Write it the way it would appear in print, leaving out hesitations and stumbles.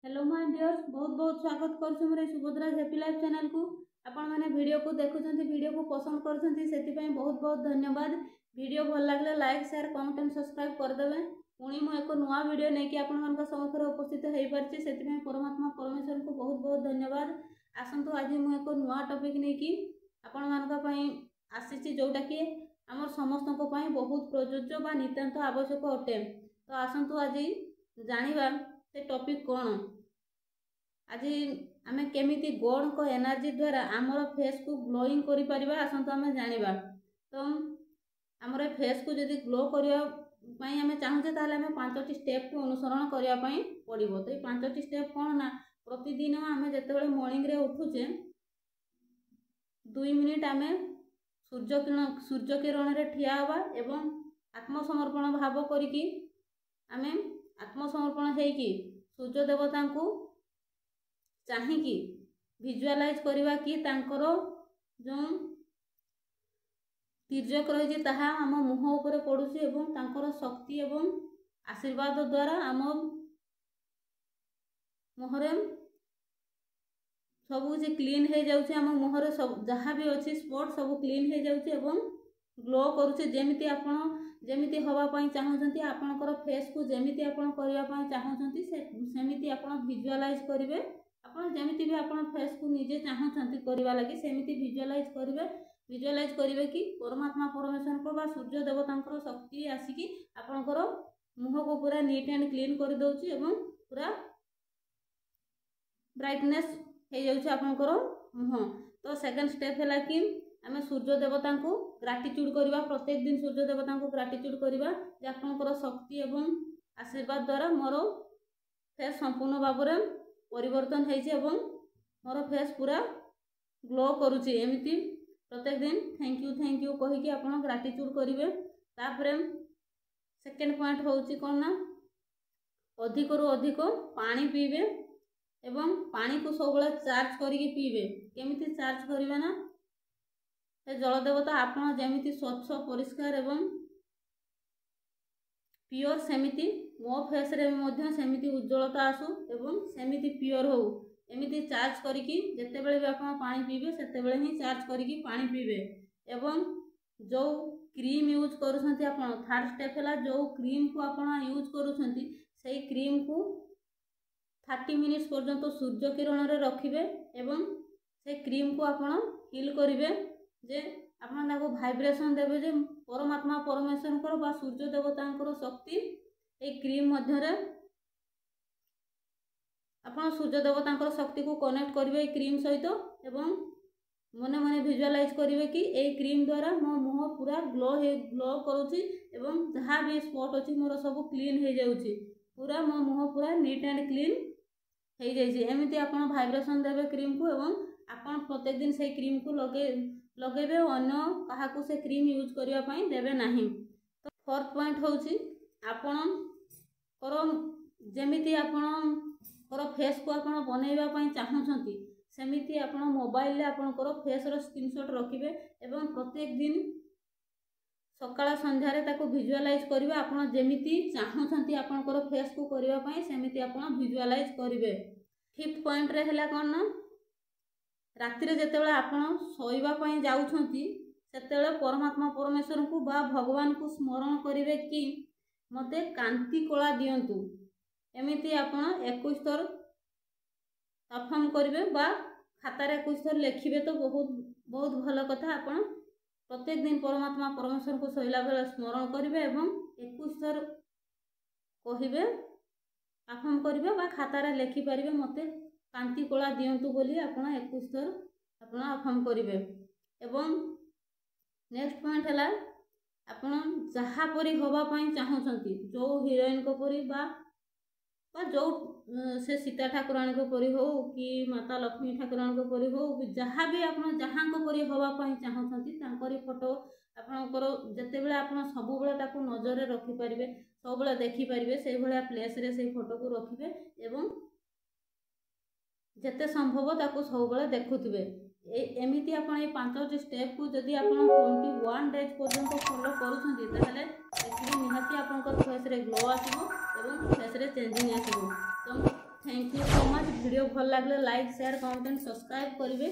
Hello my dears, बहुत बहुत स्वागत करुछु मोर सुभद्रा हैप्पी लाइफ चैनल को। आपण माने वीडियो को देखुछंती, वीडियो को पसंद करछंती, सेति पई बहुत बहुत धन्यवाद। वीडियो भल लागले like share comment and subscribe कर देबे। पुणी मु एको नुवा वीडियो नै कि आपण मानका सम्मुखरे उपस्थित हेई परछि, सेति पई परमात्मा परमेश्वर को बहुत बहुत धन्यवाद। आसंतु आज मु एको नुवा टॉपिक नै कि आपण मानका पई आसीछि, जोटा कि हमर समस्तनको पई बहुत प्रयोज्य बा नितांत आवश्यक अटे। तो आसंतु आज जानिबा से टॉपिक कौन। आज आम केमिति गॉड को एनर्जी द्वारा आमर फेस को ग्लोइंग करि परिबा, आसंतु आम जानिबा। तो आमर फेस को जदि ग्लो करिया पई आम चाहूचे ताले आम 5टी स्टेप को अनुसरण करिया पई पड़िबो। तो 5टी स्टेप कौन ना, प्रतिदिन आम जेतेबेले मॉर्निंग रे उठुचे 2 मिनिट आम सूर्य किरण रे ठिया हवा एवं आत्मसमर्पण भाव करिकी आम आत्मसमर्पण हेकी सूर्य देवता को चाहिकी विजुअलाइज करवा कि तांकर जो तिर्यक रही ताहा आम मुह उपर पड़ुछि एवं तांकर शक्ति एवं आशीर्वाद द्वारा आम मुहरे सब किसी क्लीन हो जाउछि। आम मुहरे सब जहाँ भी अच्छी स्पॉट सब क्लीन हो जाउछि एवं ग्लो करुछि। जेमिति आपण जेमिति हवा पई चाहउछंती, आपनकर फेस को जेमिति आपण करिया पई चाहउछंती सेमिति आपण विजुअलाइज करिवे। आपण जेमिति भी आपण फेस को निजे चाहउछंती करिवा लागि सेमिति विजुअलाइज करिवे कि परमात्मा परमेश्वर को बा सूर्य देवतांकर शक्ति आसिकी आपनकर मुह को पूरा नीट एंड क्लीन कर दउछि एवं पूरा ब्राइटनेस हो जाउछि आपनकर मुह। तो सेकंड स्टेप हैला कि आम सूर्य देवता को ग्राटिट्यूड करवा। प्रत्येक दिन सूर्य देवता को ग्राटिट्यूड करवा जे आपनकर शक्ति एवं आशीर्वाद द्वारा मोर फेस संपूर्ण भाव में परिवर्तन होइछि एवं मोर फेस पूरा ग्लो करुछि। एमिति प्रत्येक दिन थैंक यू कहि कि आपण ग्राटिट्यूड करिवे। तापरे सेकंड पॉइंट होउछि कोन ना, अधिक रु अधिक पानी पीबे एवं पानी को सब बेले चार्ज करिके पीबे। केमिति चार्ज करिवे ना, से जल देवता आपण जेमिति स्वच्छ परिष्कार एवं प्योर सेमिति मो फेस रे मध्य सेमिति उज्जवलता आसु एवं सेमिति प्योर हो। एमिति चार्ज करिकी जेतेबेले भी आपण पानी पीबे सेतेबेले ही चार्ज करिकी पानी पीबे। एवं जो क्रीम यूज करूछंती आपण, थर्ड स्टेप हैला जो क्रीम को आपण यूज करूछंती सेही क्रीम को 30 मिनिट्स पर्यंत सूर्य किरण रे रखिबे एवं से क्रीम को आपण हील करिवे। जे आपण ताको वाइब्रेशन देबे जे परमात्मा परमेश्वर बा सूर्य देवतांकर शक्ति ए क्रीम मध्य रे आपण सूर्य देवतांकर शक्ति को कनेक्ट करिवे क्रीम सहित एवं मने मने विजुअलाइज करिवे कि ए क्रीम द्वारा मो मुह पूरा ग्लो करूछि एवं जहाँ भी स्पॉट अछि मोर सब क्लीन हो जाउछि। पूरा मो मुह पूरा नीट एंड क्लीन हो जाइछि। एमिति आपण वाइब्रेशन देबे क्रीम को एवं आपण प्रत्येक दिन से क्रीम को लगेबे, अन्य काहाकू से क्रीम यूज करिया पई देबे नाही। तो फोर्थ पॉइंट होउछि आपण करो जेमिति आपण करो फेस को आपण बनैबा पई चाहउछंती सेमिति आपण मोबाइल ले आपण करो फेस रो स्क्रीनशॉट रखिबे एवं प्रत्येक दिन सकाळ संध्या रे ताको विजुअलाइज करिवे। आपण जेमिति चाहउछंती आपण करो फेस को करिवा पई सेमिति आपण विजुअलाइज करिवे। फिफ्थ पॉइंट रे हैला कोन ना, राति रे जेतेबेले आपण सोइबा पई जाउछंती सेतेबेले परमात्मा परमेश्वर को बा भगवान को स्मरण करिवे कि मते कांति कला दियंतु। एमिति आपण 21 थर अफर्म करिवे बा खातारे 21 थर लिखिबे। तो बहुत भल कथा। आपण प्रत्येक दिन परमात्मा परमेश्वर को सोइला बेले स्मरण करिवे एवं 21 थर कहिबे अफर्म करिवे बा खातारे लिखि परिवे मते कांति कला दियंतु बोली आपण 21 थर आपण अफर्म करिवे। एवं नेक्स्ट पॉइंट हैला आपण जहा परी होबा पई चाहउछंती, जो हीरोइन को परी बा जो से सीता ठाकुराणी को परी हो कि माता लक्ष्मी ठाकुराणी को परी हो, जहाँ भी आपण जहाँ को परी होबा पई चाहउछंती तांकरी फोटो आपनकर जेतेबेले आपण सब बेले ताको नजर रे रखि परिबे, सब बेले देखि परिबे, सेही भलिया प्लेस रे सेही फोटो को रखिबे एवं जेते संभव ताको सब बेले देखुथिबे। एमिति आपण ए 5टी स्टेप को जदि आपण 21 डेज पर्यंत फॉलो करूछंती ताहले देखिबे निहाती आपनकर फेस रे ग्लो आसीबो एवं फेस रे चेंजिंग आसीबो। तो thank you so much. Video भल लगे लाइक शेयर कमेंट सब्सक्राइब करेंगे।